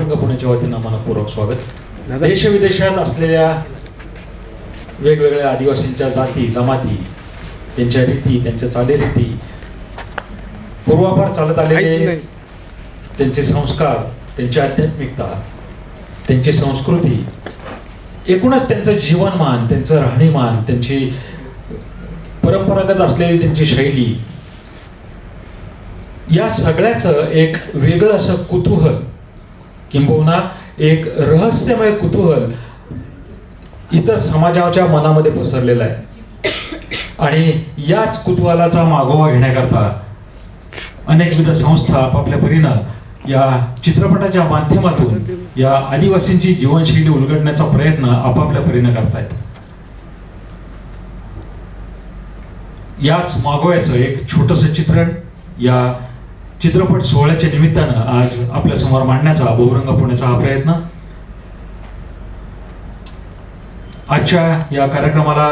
बहुरंग पुण्याच्या वतीनं मनपूर्वक स्वागत. देशविदेशात असलेल्या वेगवेगळ्या आदिवासींच्या जाती जमाती, त्यांच्या रीती, त्यांच्या चालीरीती, पूर्वापार चालत आलेले त्यांचे संस्कार, त्यांची आध्यात्मिकता, त्यांची संस्कृती, एकूणच त्यांचं जीवनमान, त्यांचं राहणीमान, त्यांची परंपरागत असलेली त्यांची शैली, या सगळ्याचं एक वेगळं असं कुतूहल किंबहुना एक रहस्यमय कुतूहल इतर समाजाच्या मनामध्ये पसरलेलं आहे. आणि याच कुतूहलाचा मागोवा घेण्याकरता अनेकविध संस्था आपापल्या परीनं या चित्रपटाच्या माध्यमातून या आदिवासींची जीवनशैली उलगडण्याचा प्रयत्न आपापल्या परीनं करतायत. याच मागोव्याचं एक छोटंसं चित्रण या चित्रपट सोहळ्याच्या निमित्तानं आज आपल्या समोर मांडण्याचा बहुरंग पुण्याचा हा प्रयत्न. आजच्या या कार्यक्रमाला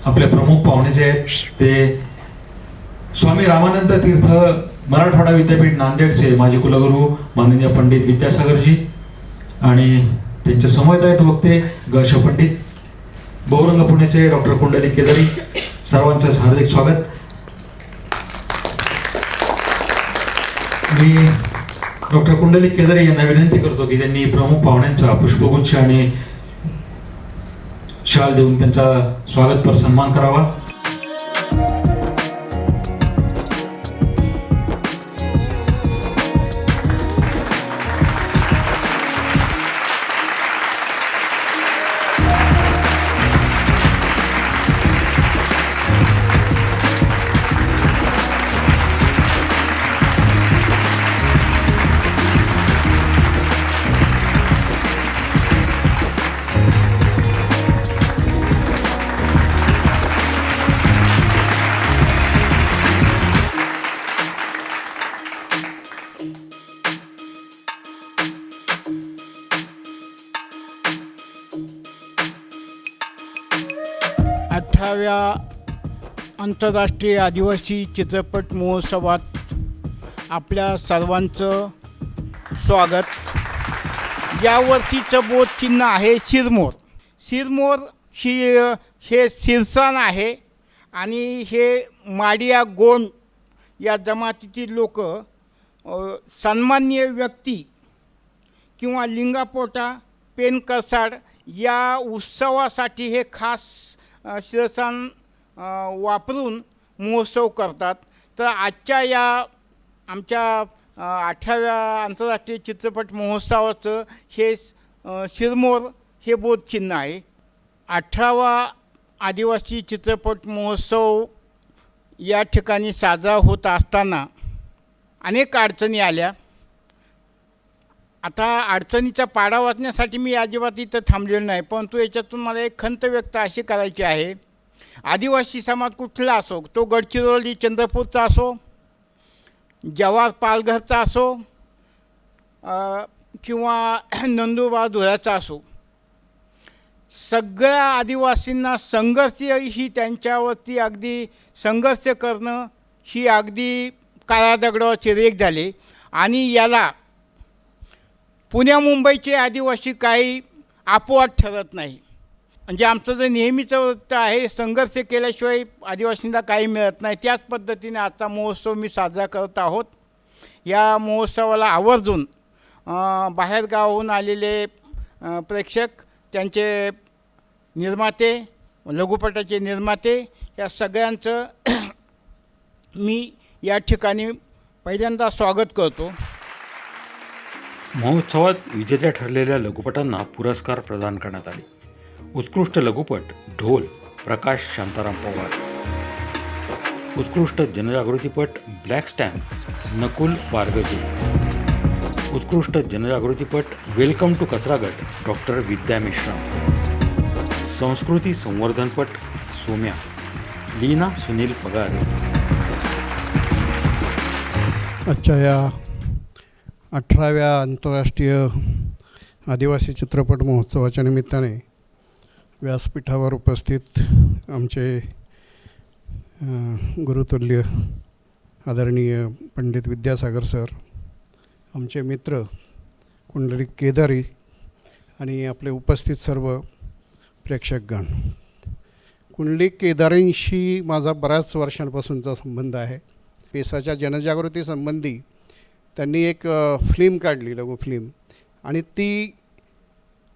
आपले प्रमुख पाहुणे जे आहेत ते स्वामी रामानंद तीर्थ मराठवाडा विद्यापीठ नांदेडचे माजी कुलगुरू माननीय पंडित विद्यासागरजी आणि त्यांचे समवेत आहेत वक्ते ग.श. पंडित, बहुरंग पुण्याचे डॉक्टर कुंडलिक केदारी. सर्वांचं हार्दिक स्वागत. मी डॉक्टर कुंडलिक केदारी यांना विनंती करतो की त्यांनी प्रमुख पाहुण्यांचा पुष्पगुच्छ आणि शाल देऊन त्यांचा स्वागतपर सन्मान करावा. आंतरराष्ट्रीय आदिवासी चित्रपट महोत्सवात आपल्या सर्वांचं स्वागत. यावर्षीचं बोधचिन्ह आहे शिरमोर. शिरमोर हे शिरसाण आहे आणि हे माडिया गोंड या जमातीतील लोक सन्मान्य व्यक्ती किंवा लिंगापोटा पेनकसाड या उत्सवासाठी हे खास शिरसाण वापरून महोत्सव करतात. तर आजच्या या आमच्या 18व्या आंतरराष्ट्रीय चित्रपट महोत्सवाचं हे शिरमोर हे बोधचिन्ह आहे. 18वा आदिवासी चित्रपट महोत्सव या ठिकाणी साजरा होत असताना अनेक अडचणी आल्या. आता अडचणीचा पाडा वाचण्यासाठी मी अजिबात इथं थांबलेलो नाही, परंतु याच्यातून मला एक खंत व्यक्त अशी करायची आहे. आदिवासी समाज कुठला असो, तो गडचिरोली चंद्रपूरचा असो, जव्हार पालघरचा असो किंवा नंदुरबार धुळ्याचा असो, सगळ्या आदिवासींना संघर्ष ही त्यांच्यावरती अगदी संघर्ष करणं ही अगदी काळ्या दगडावरची रेख झाली. आणि याला पुण्या मुंबईचे आदिवासी काही अपवाद ठरत नाही. म्हणजे आमचं जे नेहमीचं वृत्त आहे, संघर्ष केल्याशिवाय आदिवासींना काही मिळत नाही, त्याच पद्धतीने आजचा महोत्सव मी साजरा करत आहोत. या महोत्सवाला आवर्जून बाहेरगावाहून आलेले प्रेक्षक, त्यांचे निर्माते, लघुपटाचे निर्माते, या सगळ्यांचं मी या ठिकाणी पहिल्यांदा स्वागत करतो. महोत्सवात विजेत्या ठरलेल्या लघुपटांना पुरस्कार प्रदान करण्यात आले. उत्कृष्ट लघुपट ढोल प्रकाश शांताराम पवार. उत्कृष्ट जनजागृतीपट ब्लॅक स्टॅम्प नकुल बारगजी. उत्कृष्ट जनजागृतीपट वेलकम टू कचरागट डॉक्टर विद्या मिश्रा. संस्कृती संवर्धनपट सोम्या लीना सुनील पगारे. आजच्या या 18व्या आंतरराष्ट्रीय आदिवासी चित्रपट महोत्सवाच्या निमित्ताने व्यासपीठावर उपस्थित आमचे गुरुतुल्य आदरणीय पंडित विद्यासागर सर, आमचे मित्र पुंडलिक केदारी आणि आपले उपस्थित सर्व प्रेक्षकगण. पुंडलिक केदारींशी माझा बऱ्याच वर्षांपासूनचा संबंध आहे. पेसाच्या जनजागृतीसंबंधी त्यांनी एक फिल्म काढली, लघु फिल्म, आणि ती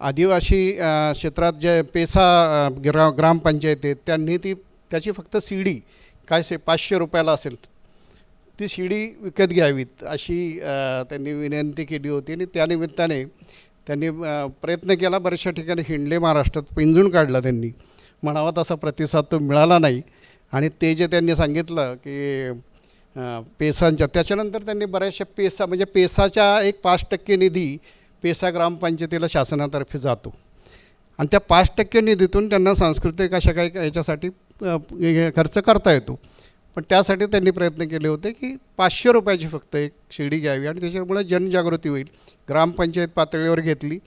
आदिवासी क्षेत्रात जे पेसा ग्रामपंचायत आहेत त्यांनी त्याची फक्त CD काय 500 रुपयाला असेल ती CD विकत घ्यावीत अशी त्यांनी विनंती केली होती. आणि त्यानिमित्ताने त्यांनी प्रयत्न केला, बऱ्याचशा ठिकाणी हिंडले, महाराष्ट्रात पिंजून काढला त्यांनी, म्हणावा तसा प्रतिसाद तो मिळाला नाही. आणि ते जे त्यांनी सांगितलं की पेसांच्या, त्याच्यानंतर त्यांनी बऱ्याचशा म्हणजे पेसाच्या एक 5% निधी पेसा ग्रामपंचायतीला शासनातर्फे जातो आणि त्या 5% निधीतून त्यांना सांस्कृतिक अशा काही याच्यासाठी खर्च करता येतो. पण त्यासाठी त्यांनी प्रयत्न केले होते की 500 रुपयाची फक्त एक CD घ्यावी आणि त्याच्यामुळे जनजागृती होईल. ग्रामपंचायत पातळीवर घेतली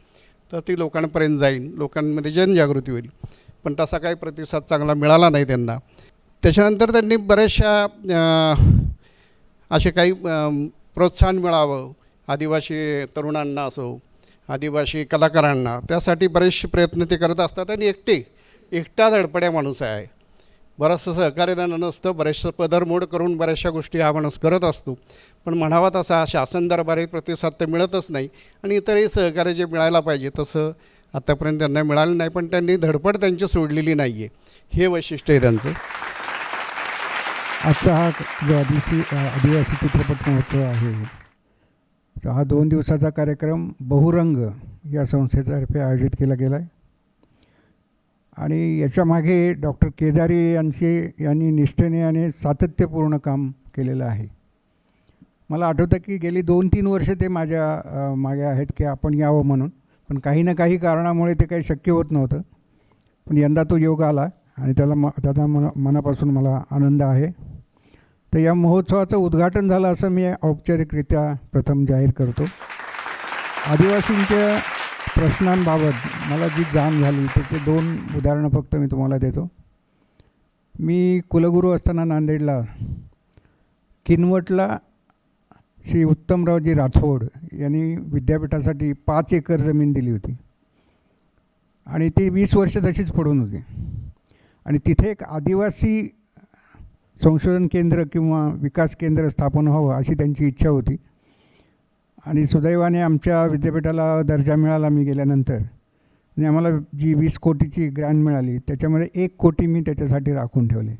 तर ती लोकांपर्यंत जाईल, लोकांमध्ये जनजागृती होईल. पण तसा काही प्रतिसाद चांगला मिळाला नाही त्यांना. त्याच्यानंतर त्यांनी बऱ्याचशा असे काही प्रोत्साहन मिळावं आदिवासी तरुणांना असो, आदिवासी कलाकारांना, त्यासाठी बरेचसे प्रयत्न ते करत असतात. आणि एकटा धडपड्या माणूस आहे, बरंचसं सहकार्य त्यांना नसतं, बरेचसं पदरमोड करून बऱ्याचशा गोष्टी हा माणूस करत असतो. पण म्हणावा तसा शासन दरबारी प्रतिसाद तर मिळतच नाही आणि इतरही सहकार्य जे मिळायला पाहिजे तसं आत्तापर्यंत त्यांना मिळालं नाही. पण त्यांनी धडपड त्यांची सोडलेली नाही आहे, हे वैशिष्ट्य आहे त्यांचं. आजचा हा जो आदिवासी चित्रपट महोत्सव आहे, तर हा 2 दिवसाचा कार्यक्रम बहुरंग या संस्थेतर्फे आयोजित केला गेला आहे. आणि याच्यामागे डॉक्टर केदारी यांनी निष्ठेने आणि सातत्यपूर्ण काम केलेलं आहे. मला आठवतं की गेली 2-3 वर्ष ते माझ्या मागे आहेत की आपण यावं म्हणून, पण काही ना काही कारणामुळे ते काही शक्य होत नव्हतं. पण यंदा तो योग आला आणि त्याचा मनापासून मला आनंद आहे. तर या महोत्सवाचं उद्घाटन झालं असं मी औपचारिकरित्या प्रथम जाहीर करतो. आदिवासींच्या प्रश्नांबाबत मला जी जाण झाली त्याचे 2 उदाहरणं फक्त मी तुम्हाला देतो. मी कुलगुरू असताना नांदेडला किनवटला श्री उत्तमरावजी राठोड यांनी विद्यापीठासाठी 5 एकर जमीन दिली होती आणि ती 20 वर्ष तशीच पडून होती. आणि तिथे एक आदिवासी संशोधन केंद्र किंवा विकास केंद्र स्थापन व्हावं अशी त्यांची इच्छा होती. आणि सुदैवाने आमच्या विद्यापीठाला दर्जा मिळाला मी गेल्यानंतर, आणि आम्हाला जी 20 कोटीची ग्रँट मिळाली त्याच्यामध्ये 1 कोटी मी त्याच्यासाठी राखून ठेवले.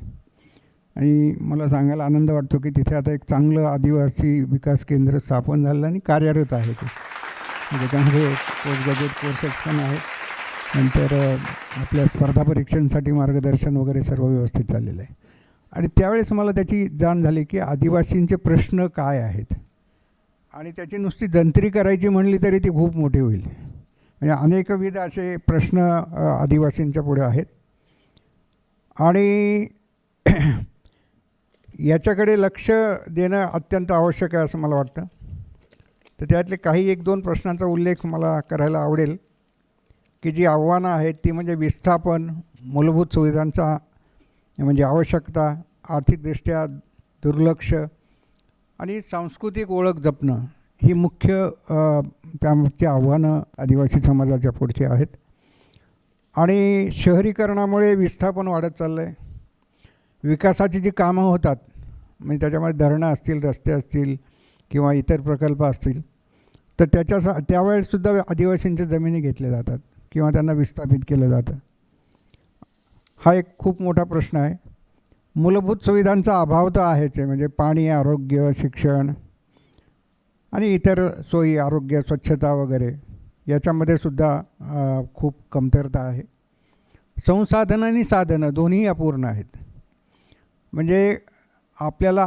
आणि मला सांगायला आनंद वाटतो की तिथे आता एक चांगलं आदिवासी विकास केंद्र स्थापन झालं आणि कार्यरत आहे ते. त्याच्यामध्ये पोस्ट ग्रॅज्युएट कोर्सेस पण आहेत. नंतर आपल्या स्पर्धा परीक्षांसाठी मार्गदर्शन वगैरे सर्व व्यवस्थित चाललेलं आहे. आणि त्यावेळेस मला त्याची जाण झाली की आदिवासींचे प्रश्न काय आहेत आणि त्याची नुसती जंत्री करायची म्हणली तरी ती खूप मोठी होईल. म्हणजे अनेकविध असे प्रश्न आदिवासींच्या पुढे आहेत आणि याच्याकडे लक्ष देणं अत्यंत आवश्यक आहे असं मला वाटतं. तर त्यातले काही 1-2 प्रश्नांचा उल्लेख मला करायला आवडेल की जी आव्हानं आहेत ती म्हणजे विस्थापन, मूलभूत सुविधांचा म्हणजे आवश्यकता, आर्थिकदृष्ट्या दुर्लक्ष आणि सांस्कृतिक ओळख जपणं ही मुख्य त्याची आव्हानं आदिवासी समाजाच्या पुढची आहेत. आणि शहरीकरणामुळे विस्थापन वाढत चाललं आहे. विकासाची जी कामं होतात म्हणजे त्याच्यामध्ये धरणं असतील, रस्ते असतील किंवा इतर प्रकल्प असतील, तर त्यावेळेससुद्धा आदिवासींच्या जमिनी घेतल्या जातात किंवा त्यांना विस्थापित केलं जातं. हा एक खूप मोठा प्रश्न आहे. मूलभूत सुविधांचा अभाव तर आहेच आहे, म्हणजे पाणी, आरोग्य, शिक्षण आणि इतर सोयी, आरोग्य, स्वच्छता वगैरे याच्यामध्ये सुद्धा खूप कमतरता आहे. संसाधनं आणि साधनं दोन्ही अपूर्ण आहेत. म्हणजे आपल्याला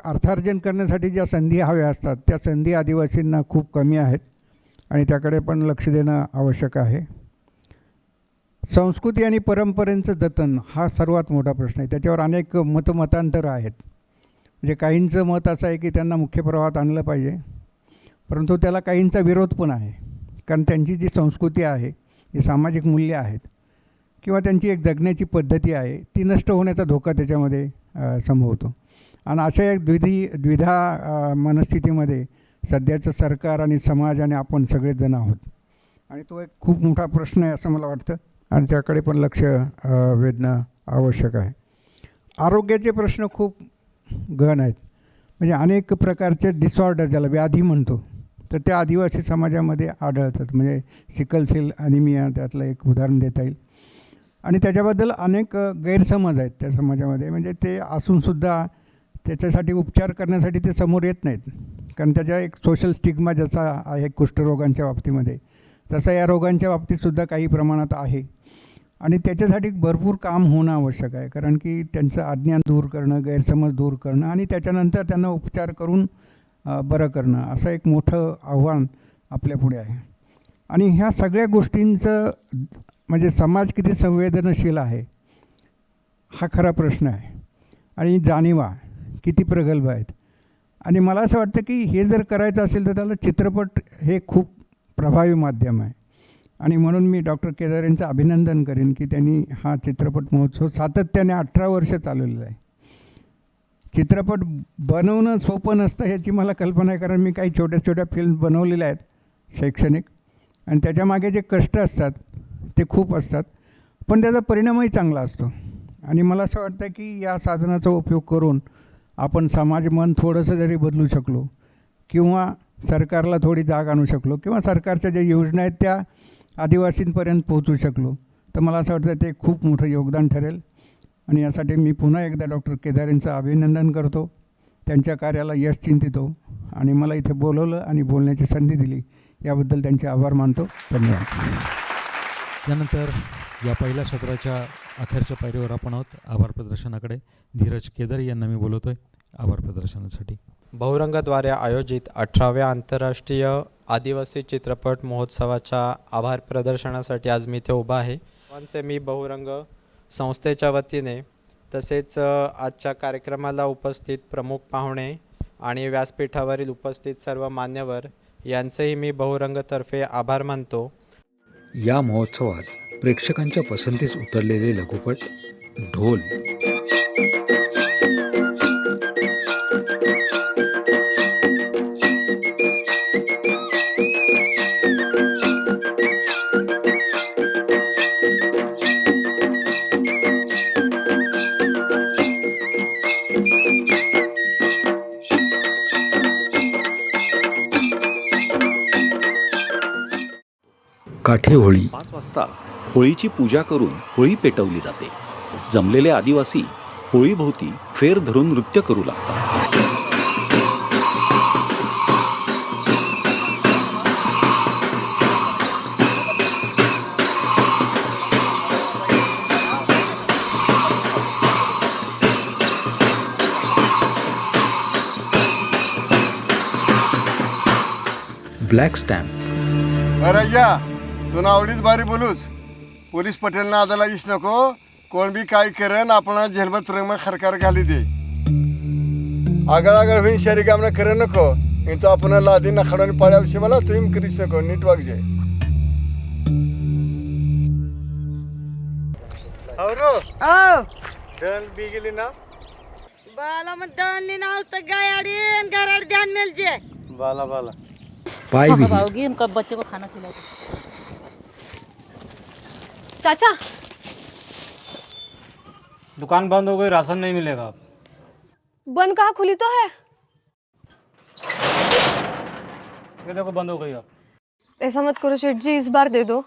अर्थार्जन करण्यासाठी ज्या संधी हव्या असतात त्या संधी आदिवासींना खूप कमी आहेत आणि त्याकडे पण लक्ष देणं आवश्यक आहे. संस्कृती आणि परंपरेचं जतन हा सर्वात मोठा प्रश्न आहे. त्याच्यावर अनेक मतांतरं आहेत. म्हणजे काहींचं मत असं आहे की त्यांना मुख्य प्रवाहात आणलं पाहिजे, परंतु त्याला काहींचा विरोध पण आहे. कारण त्यांची जी संस्कृती आहे, जी सामाजिक मूल्य आहेत किंवा त्यांची एक जगण्याची पद्धती आहे ती नष्ट होण्याचा धोका त्याच्यामध्ये संभवतो. आणि अशा एक द्विधा मनस्थितीमध्ये सध्याचं सरकार आणि समाज आणि आपण सगळेजण आहोत. आणि तो एक खूप मोठा प्रश्न आहे असं मला वाटतं आणि त्याकडे पण लक्ष वेधणं आवश्यक आहे. आरोग्याचे प्रश्न खूप गहन आहेत. म्हणजे अनेक प्रकारचे डिसऑर्डर ज्याला व्याधी म्हणतो तर त्या आदिवासी समाजामध्ये आढळतात. म्हणजे सिकल सेल ॲनिमिया त्यातलं एक उदाहरण देता येईल. आणि त्याच्याबद्दल अनेक गैरसमज आहेत त्या समाजामध्ये. म्हणजे ते असूनसुद्धा त्याच्यासाठी उपचार करण्यासाठी ते समोर येत नाहीत. कारण त्याच्या एक सोशल स्टिग्मा जसा आहे कुष्ठरोगांच्या बाबतीमध्ये तसा या रोगांच्या बाबतीतसुद्धा काही प्रमाणात आहे. आणि त्याच्यासाठी भरपूर काम होणं आवश्यक आहे. कारण की त्यांचं अज्ञान दूर करणं, गैरसमज दूर करणं आणि त्याच्यानंतर त्यांना उपचार करून बरं करणं असं एक मोठं आव्हान आपल्यापुढे आहे. आणि ह्या सगळ्या गोष्टींचं म्हणजे समाज किती संवेदनशील आहे हा खरा प्रश्न आहे. आणि जाणीवा किती प्रगल्भ आहेत. आणि मला असं वाटतं की हे जर करायचं असेल तर त्याला चित्रपट हे खूप प्रभावी माध्यम आहे. आणि म्हणून मी डॉक्टर केदार यांचं अभिनंदन करेन की त्यांनी हा चित्रपट महोत्सव सातत्याने 18 वर्ष चालवलेला आहे. चित्रपट बनवणं सोपं नसतं ह्याची मला कल्पना आहे. कारण मी काही छोट्या छोट्या फिल्म बनवलेल्या आहेत शैक्षणिक आणि त्याच्यामागे जे कष्ट असतात ते खूप असतात. पण त्याचा परिणामही चांगला असतो. आणि मला असं वाटतं की या साधनाचा उपयोग करून आपण समाज मन थोडंसं जरी बदलू शकलो किंवा सरकारला थोडी जाग आणू शकलो किंवा सरकारच्या ज्या योजना आहेत त्या आदिवासींपर्यंत पोहोचू शकलो तर मला असं वाटतं ते खूप मोठं योगदान ठरेल. आणि यासाठी मी पुन्हा एकदा डॉक्टर केदार यांचं अभिनंदन करतो. त्यांच्या कार्याला यश चिंतितो आणि मला इथे बोलवलं आणि बोलण्याची संधी दिली याबद्दल त्यांचे आभार मानतो. धन्यवाद. त्यानंतर या पहिल्या सत्राच्या अखेरच्या पायरीवर आपण आहोत. आभार प्रदर्शनाकडे धीरज केदार यांना मी बोलवतोय आभार प्रदर्शनासाठी. बहुरंगद्वारे आयोजित 18व्या आंतरराष्ट्रीय आदिवासी चित्रपट महोत्सवाच्या आभार प्रदर्शनासाठी आज मी इथे उभा आहे. सर्वांचे मी बहुरंग संस्थेच्या वतीने तसेच आजच्या कार्यक्रमाला उपस्थित प्रमुख पाहुणे आणि व्यासपीठावरील उपस्थित सर्व मान्यवर यांचेही मी बहुरंगतर्फे आभार मानतो. या महोत्सवात प्रेक्षकांच्या पसंतीस उतरलेले लघुपट ढोल, काठी होळी, 5 वाजता होळीची पूजा करून होळी पेटवली जाते. जमलेले आदिवासी होळीभोवती फेर धरून नृत्य करू लागतात. ब्लॅक स्टॅम्प, अरయ్యా तू आवडीच भारी बोलूस. पोलीस पटेलना आदाला येस नको. कोण बी काय करेन आपला जेलमध्ये तुरुंगात खरकार घाली दे. आगळ आगळ होईन शहरी कामना करे नको. तो आपण लादी नखडून पाड्या शिवाला तुम्ही करीस नको. नीट वागजे. दल बी गेली ना बाला मग दळणी नावत गायाडी घराड ध्यान मिलजे बाला बाला पाय विहीर, खाओगी उनका बच्चे को खाना खिलाओ. चाचा दुकान बंद हो गई, राशन नहीं मिलेगा. बंद कहाँ खुली तो है. ये देखो बंद हो गई. अब ऐसा मत करो शेठ जी, इस बार दे दो.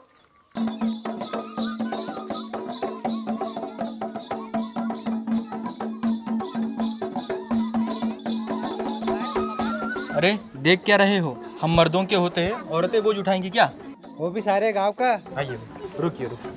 अरे देख क्या रहे हो, हम मर्दों के होते हैं, औरतें बोझ उठाएंगी क्या? वो भी सारे गांव का. आइए रुकिए रुकिए.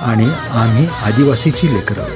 आणि आम्ही आदिवासीची लेकरं.